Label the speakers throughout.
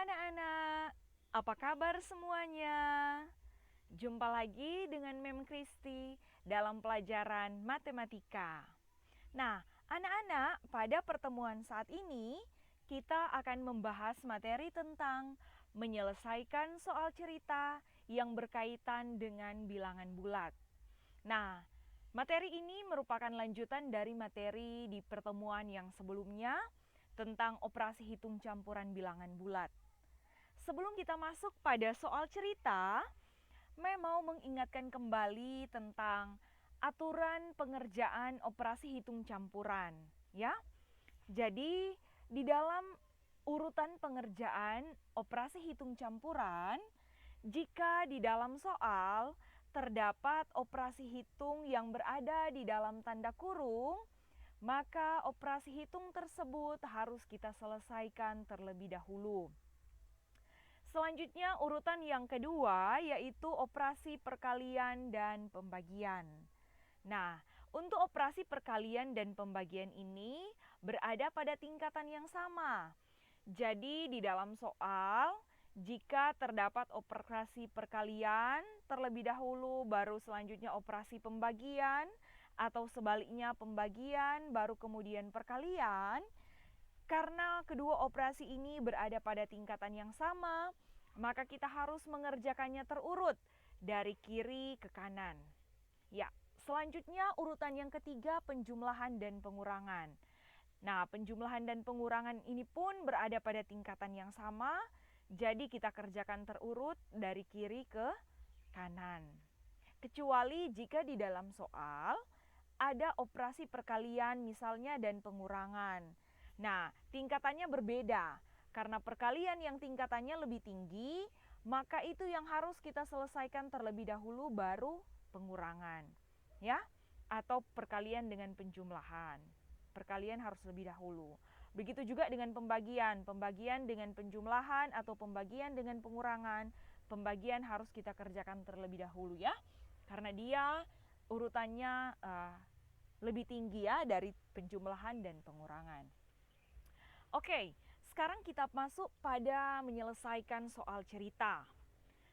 Speaker 1: anak-anak, apa kabar semuanya? Jumpa lagi dengan Mem Kristi dalam pelajaran matematika. Nah, anak-anak, pada pertemuan saat ini kita akan membahas materi tentang menyelesaikan soal cerita yang berkaitan dengan bilangan bulat. Nah, materi ini merupakan lanjutan dari materi di pertemuan yang sebelumnya tentang operasi hitung campuran bilangan bulat. Sebelum kita masuk pada soal cerita, Mei mau mengingatkan kembali tentang aturan pengerjaan operasi hitung campuran, ya. Jadi, di dalam urutan pengerjaan operasi hitung campuran, jika di dalam soal terdapat operasi hitung yang berada di dalam tanda kurung, maka operasi hitung tersebut harus kita selesaikan terlebih dahulu. Selanjutnya urutan yang kedua yaitu operasi perkalian dan pembagian. Nah, untuk operasi perkalian dan pembagian ini berada pada tingkatan yang sama. Jadi di dalam soal, jika terdapat operasi perkalian terlebih dahulu baru selanjutnya operasi pembagian, atau sebaliknya pembagian baru kemudian perkalian, karena kedua operasi ini berada pada tingkatan yang sama, maka kita harus mengerjakannya terurut dari kiri ke kanan. Ya, selanjutnya urutan yang ketiga penjumlahan dan pengurangan. Nah, penjumlahan dan pengurangan ini pun berada pada tingkatan yang sama, jadi kita kerjakan terurut dari kiri ke kanan. Kecuali jika di dalam soal ada operasi perkalian misalnya dan pengurangan. Nah, tingkatannya berbeda. Karena perkalian yang tingkatannya lebih tinggi, maka itu yang harus kita selesaikan terlebih dahulu baru pengurangan. Ya, atau perkalian dengan penjumlahan. Perkalian harus lebih dahulu. Begitu juga dengan pembagian. Pembagian dengan penjumlahan atau pembagian dengan pengurangan. Pembagian harus kita kerjakan terlebih dahulu ya. Karena dia urutannya lebih tinggi ya dari penjumlahan dan pengurangan. Oke, sekarang kita masuk pada menyelesaikan soal cerita.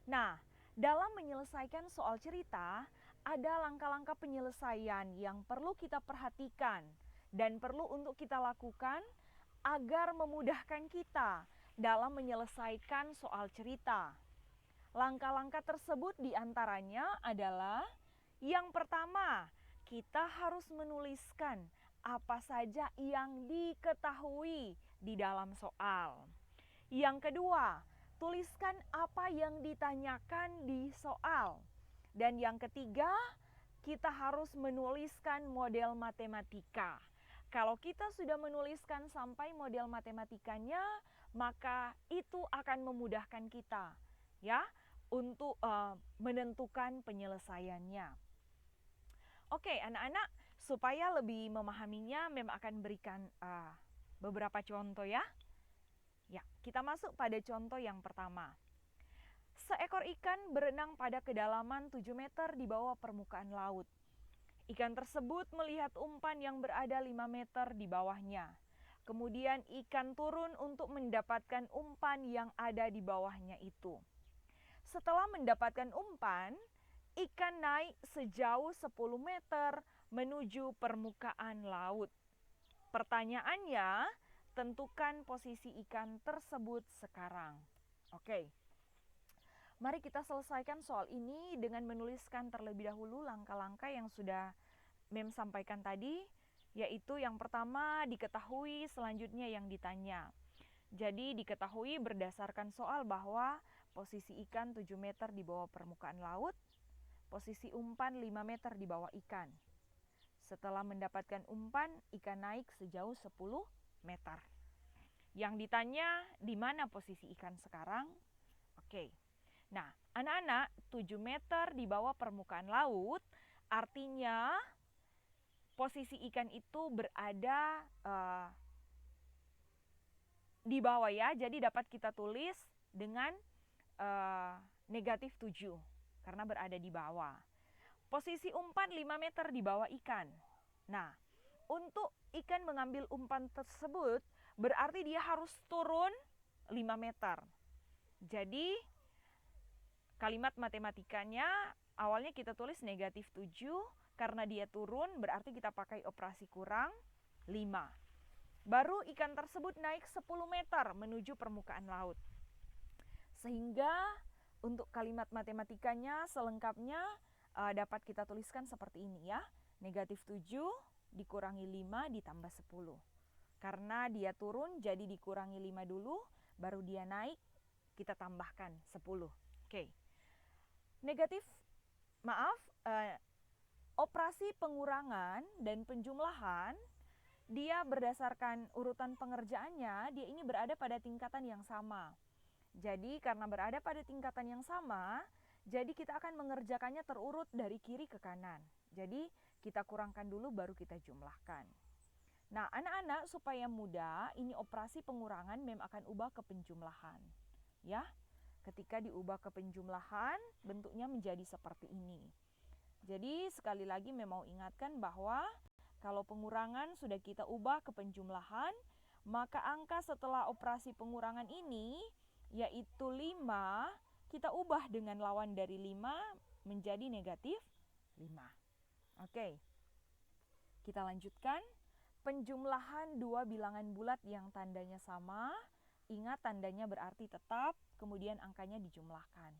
Speaker 1: Nah, dalam menyelesaikan soal cerita, ada langkah-langkah penyelesaian yang perlu kita perhatikan dan perlu untuk kita lakukan agar memudahkan kita dalam menyelesaikan soal cerita. Langkah-langkah tersebut diantaranya adalah yang pertama, kita harus menuliskan apa saja yang diketahui di dalam soal. Yang kedua, tuliskan apa yang ditanyakan di soal. Dan yang ketiga, kita harus menuliskan model matematika. Kalau kita sudah menuliskan sampai model matematikanya, maka itu akan memudahkan kita ya untuk menentukan penyelesaiannya. Oke, anak-anak, supaya lebih memahaminya, Mem akan berikan beberapa contoh ya. Ya, kita masuk pada contoh yang pertama. Seekor ikan berenang pada kedalaman 7 meter di bawah permukaan laut. Ikan tersebut melihat umpan yang berada 5 meter di bawahnya. Kemudian ikan turun untuk mendapatkan umpan yang ada di bawahnya itu. Setelah mendapatkan umpan, ikan naik sejauh 10 meter menuju permukaan laut. Pertanyaannya, tentukan posisi ikan tersebut sekarang. Oke. Mari kita selesaikan soal ini dengan menuliskan terlebih dahulu langkah-langkah yang sudah Mem sampaikan tadi, yaitu yang pertama diketahui, selanjutnya yang ditanya. Jadi diketahui berdasarkan soal bahwa posisi ikan 7 meter di bawah permukaan laut, posisi umpan 5 meter di bawah ikan. Setelah mendapatkan umpan, ikan naik sejauh 10 meter. Yang ditanya, di mana posisi ikan sekarang? Oke. Nah, anak-anak, 7 meter di bawah permukaan laut artinya posisi ikan itu berada di bawah ya. Jadi dapat kita tulis dengan negatif 7 karena berada di bawah. Posisi umpan 5 meter di bawah ikan. Nah, untuk ikan mengambil umpan tersebut berarti dia harus turun 5 meter. Jadi kalimat matematikanya awalnya kita tulis negatif 7, karena dia turun berarti kita pakai operasi kurang 5. Baru ikan tersebut naik 10 meter menuju permukaan laut. Sehingga untuk kalimat matematikanya selengkapnya dapat kita tuliskan seperti ini ya. Negatif 7 dikurangi 5 ditambah 10. Karena dia turun jadi dikurangi 5 dulu, baru dia naik kita tambahkan 10. Oke. Operasi pengurangan dan penjumlahan dia berdasarkan urutan pengerjaannya, dia ini berada pada tingkatan yang sama. Jadi karena berada pada tingkatan yang sama, jadi kita akan mengerjakannya terurut dari kiri ke kanan. Jadi kita kurangkan dulu baru kita jumlahkan. Nah, anak-anak supaya mudah, ini operasi pengurangan mem akan ubah ke penjumlahan. Ya, ketika diubah ke penjumlahan, bentuknya menjadi seperti ini. Jadi sekali lagi mem mau ingatkan bahwa kalau pengurangan sudah kita ubah ke penjumlahan, maka angka setelah operasi pengurangan ini yaitu 5, kita ubah dengan lawan dari 5 menjadi negatif 5. Oke, kita lanjutkan. Penjumlahan dua bilangan bulat yang tandanya sama. Ingat tandanya berarti tetap, kemudian angkanya dijumlahkan.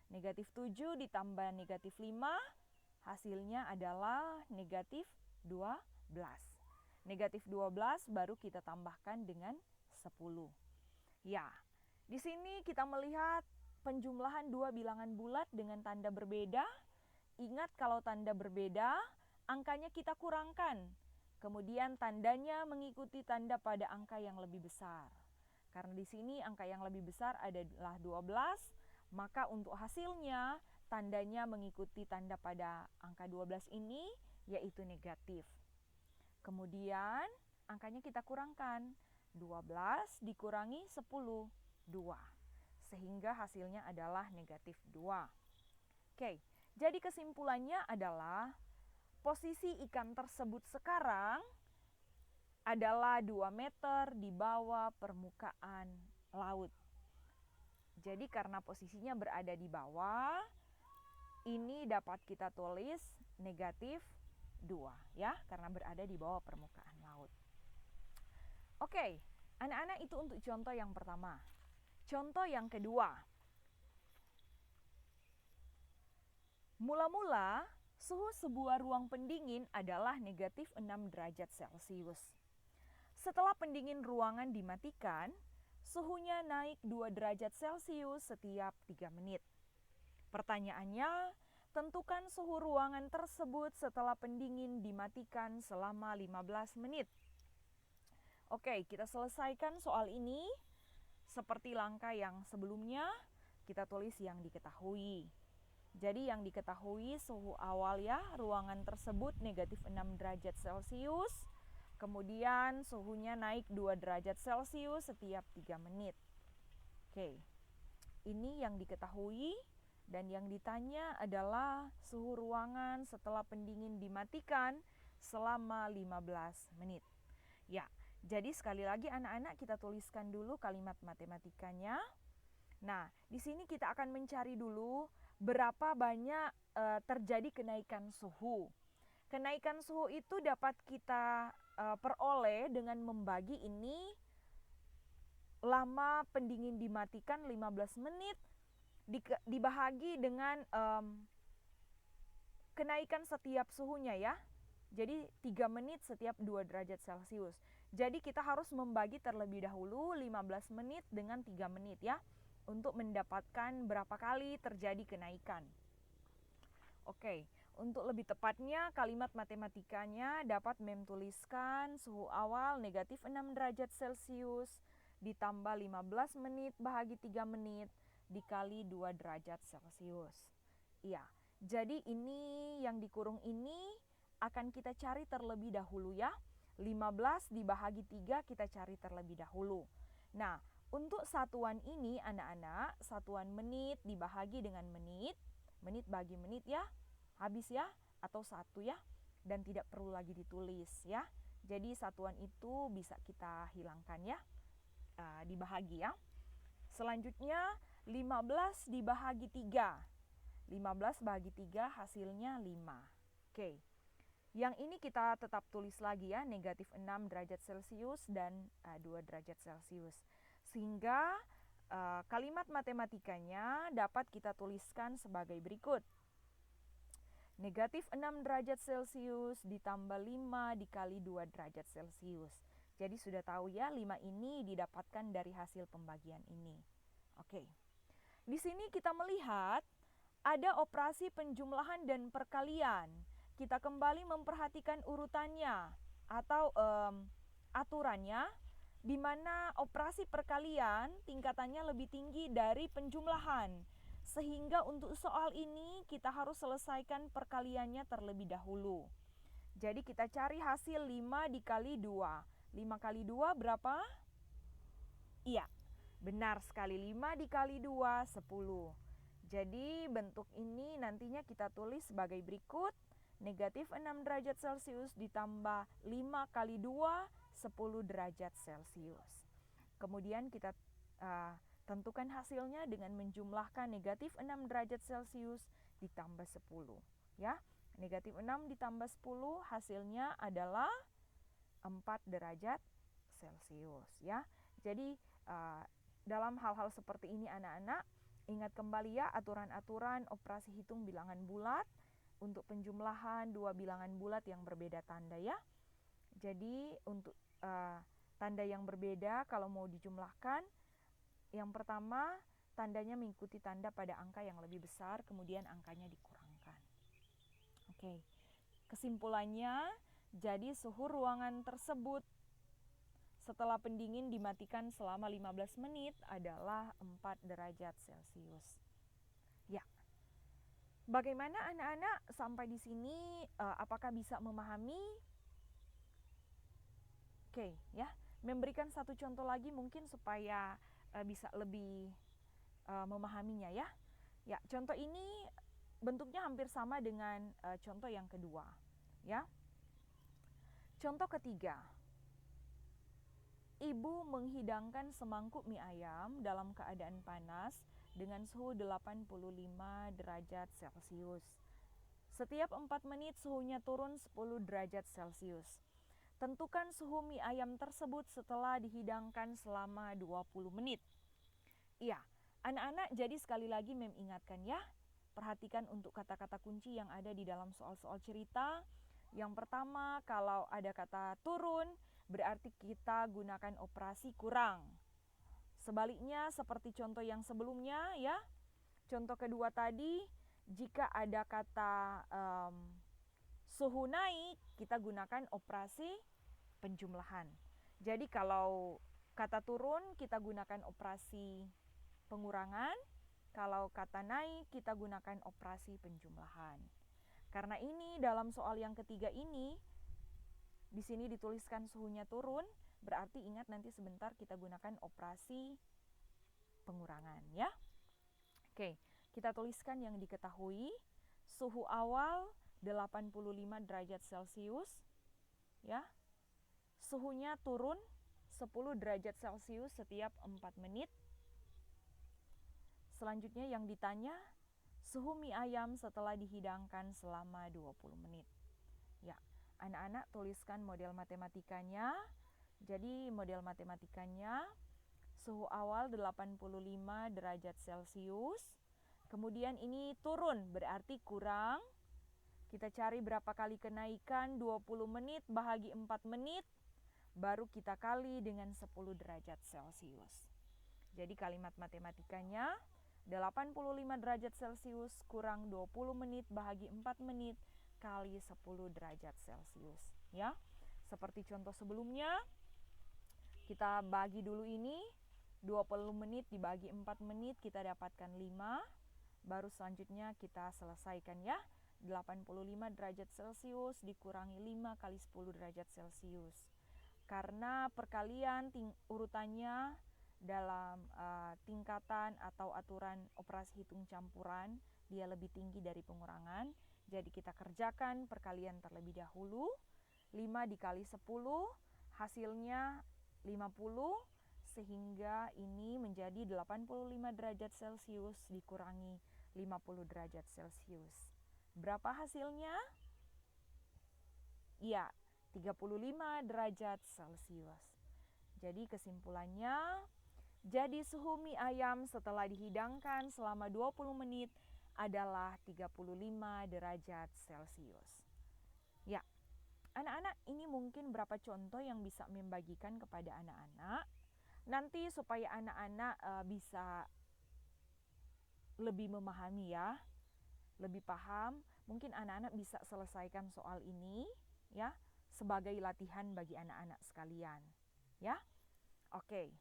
Speaker 1: Negatif 7 ditambah negatif 5, hasilnya adalah negatif 12. Negatif 12 baru kita tambahkan dengan 10. Ya, di sini kita melihat penjumlahan dua bilangan bulat dengan tanda berbeda. Ingat kalau tanda berbeda, angkanya kita kurangkan. Kemudian tandanya mengikuti tanda pada angka yang lebih besar. Karena di sini angka yang lebih besar adalah 12, maka untuk hasilnya tandanya mengikuti tanda pada angka 12 ini, yaitu negatif. Kemudian angkanya kita kurangkan. 12 dikurangi 10. 2. Sehingga hasilnya adalah negatif 2. Oke, jadi kesimpulannya adalah posisi ikan tersebut sekarang adalah 2 meter di bawah permukaan laut. Jadi karena posisinya berada di bawah, ini dapat kita tulis negatif 2 ya, karena berada di bawah permukaan laut. Oke, anak-anak itu untuk contoh yang pertama. Contoh yang kedua, mula-mula suhu sebuah ruang pendingin adalah negatif 6 derajat Celcius. Setelah pendingin ruangan dimatikan, suhunya naik 2 derajat Celcius setiap 3 menit. Pertanyaannya, tentukan suhu ruangan tersebut setelah pendingin dimatikan selama 15 menit. Oke, kita selesaikan soal ini. Seperti langkah yang sebelumnya, kita tulis yang diketahui. Jadi yang diketahui suhu awal ya, ruangan tersebut negatif 6 derajat Celcius. Kemudian suhunya naik 2 derajat Celcius setiap 3 menit. Oke, ini yang diketahui. Dan yang ditanya adalah suhu ruangan setelah pendingin dimatikan selama 15 menit. Ya, jadi sekali lagi anak-anak kita tuliskan dulu kalimat matematikanya. Nah, di sini kita akan mencari dulu berapa banyak terjadi kenaikan suhu. Kenaikan suhu itu dapat kita peroleh dengan membagi ini lama pendingin dimatikan 15 menit dibahagi dengan kenaikan setiap suhunya ya. Jadi 3 menit setiap 2 derajat Celcius. Jadi kita harus membagi terlebih dahulu 15 menit dengan 3 menit ya, untuk mendapatkan berapa kali terjadi kenaikan. Oke, untuk lebih tepatnya kalimat matematikanya dapat mem tuliskan suhu awal negatif 6 derajat Celcius ditambah 15 menit bahagi 3 menit dikali 2 derajat Celcius. Iya, jadi ini yang dikurung ini akan kita cari terlebih dahulu ya. 15 dibahagi 3 kita cari terlebih dahulu. Nah, untuk satuan ini anak-anak, satuan menit dibahagi dengan menit, menit bagi menit ya, habis ya, atau 1 ya, dan tidak perlu lagi ditulis ya. Jadi satuan itu bisa kita hilangkan ya, dibahagi ya. Selanjutnya 15 dibahagi 3. 15 bagi 3 hasilnya 5. Oke. Yang ini kita tetap tulis lagi ya, negatif 6 derajat Celcius dan 2 derajat Celcius. Sehingga kalimat matematikanya dapat kita tuliskan sebagai berikut. Negatif 6 derajat Celcius ditambah 5 dikali 2 derajat Celcius. Jadi sudah tahu ya, 5 ini didapatkan dari hasil pembagian ini. Oke. Di sini kita melihat ada operasi penjumlahan dan perkalian. Kita kembali memperhatikan urutannya atau aturannya, di mana operasi perkalian tingkatannya lebih tinggi dari penjumlahan. Sehingga untuk soal ini kita harus selesaikan perkaliannya terlebih dahulu. Jadi kita cari hasil 5 dikali 2. 5 kali 2 berapa? Iya, benar sekali, 5 dikali 2, 10. Jadi bentuk ini nantinya kita tulis sebagai berikut. Negatif 6 derajat Celcius ditambah 5 kali 2, 10 derajat Celcius. Kemudian kita tentukan hasilnya dengan menjumlahkan negatif 6 derajat Celcius ditambah 10. Ya, negatif 6 ditambah 10 hasilnya adalah 4 derajat Celcius. Ya, jadi dalam hal-hal seperti ini anak-anak, ingat kembali ya aturan-aturan operasi hitung bilangan bulat untuk penjumlahan dua bilangan bulat yang berbeda tanda ya. Jadi untuk tanda yang berbeda kalau mau dijumlahkan, yang pertama tandanya mengikuti tanda pada angka yang lebih besar, kemudian angkanya dikurangkan. Oke, kesimpulannya, jadi suhu ruangan tersebut setelah pendingin dimatikan selama 15 menit adalah 4 derajat Celcius. Ya. Bagaimana anak-anak sampai di sini, apakah bisa memahami? Oke, ya. Memberikan satu contoh lagi mungkin supaya bisa lebih memahaminya ya. Ya, contoh ini bentuknya hampir sama dengan contoh yang kedua, ya. Contoh ketiga. Ibu menghidangkan semangkuk mie ayam dalam keadaan panas dengan suhu 85 derajat Celcius. Setiap 4 menit suhunya turun 10 derajat Celcius. Tentukan suhu mie ayam tersebut setelah dihidangkan selama 20 menit. Iya, anak-anak jadi sekali lagi mengingatkan ya. Perhatikan untuk kata-kata kunci yang ada di dalam soal-soal cerita. Yang pertama, kalau ada kata turun, berarti kita gunakan operasi kurang. Sebaliknya seperti contoh yang sebelumnya ya. Contoh kedua tadi, jika ada kata suhu naik, kita gunakan operasi penjumlahan. Jadi kalau kata turun, kita gunakan operasi pengurangan. Kalau kata naik, kita gunakan operasi penjumlahan. Karena ini dalam soal yang ketiga ini, di sini dituliskan suhunya turun, berarti ingat nanti sebentar kita gunakan operasi pengurangan ya. Oke, kita tuliskan yang diketahui. Suhu awal 85 derajat Celcius ya. Suhunya turun 10 derajat Celcius setiap 4 menit. Selanjutnya yang ditanya, suhu mie ayam setelah dihidangkan selama 20 menit. Ya, anak-anak tuliskan model matematikanya. Jadi model matematikanya suhu awal 85 derajat Celcius. Kemudian ini turun berarti kurang. Kita cari berapa kali kenaikan, 20 menit bahagi 4 menit. Baru kita kali dengan 10 derajat Celcius. Jadi kalimat matematikanya 85 derajat Celcius kurang 20 menit bahagi 4 menit kali 10 derajat Celcius ya. Seperti contoh sebelumnya, kita bagi dulu ini 20 menit dibagi 4 menit kita dapatkan 5. Baru selanjutnya kita selesaikan ya. 85 derajat Celcius dikurangi 5 kali 10 derajat Celcius. Karena perkalian urutannya dalam tingkatan atau aturan operasi hitung campuran, dia lebih tinggi dari pengurangan. Jadi kita kerjakan perkalian terlebih dahulu. 5 dikali 10 hasilnya 50. sehingga ini menjadi 85 derajat Celcius dikurangi 50 derajat Celcius. Berapa hasilnya? Ya, 35 derajat Celcius. Jadi kesimpulannya, jadi suhu mie ayam setelah dihidangkan selama 20 menit adalah 35 derajat Celcius. Ya, anak-anak, ini mungkin beberapa contoh yang bisa membagikan kepada anak-anak. Nanti supaya anak-anak bisa lebih memahami ya, lebih paham, mungkin anak-anak bisa selesaikan soal ini ya sebagai latihan bagi anak-anak sekalian. Ya. Oke.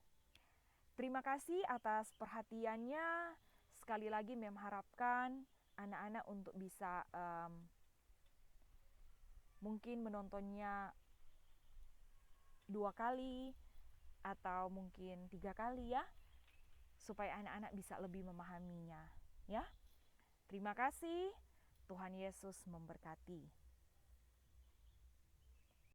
Speaker 1: Terima kasih atas perhatiannya. Sekali lagi Mem harapkan anak-anak untuk bisa mungkin menontonnya 2 kali atau mungkin 3 kali ya, supaya anak-anak bisa lebih memahaminya ya. Terima kasih. Tuhan Yesus memberkati.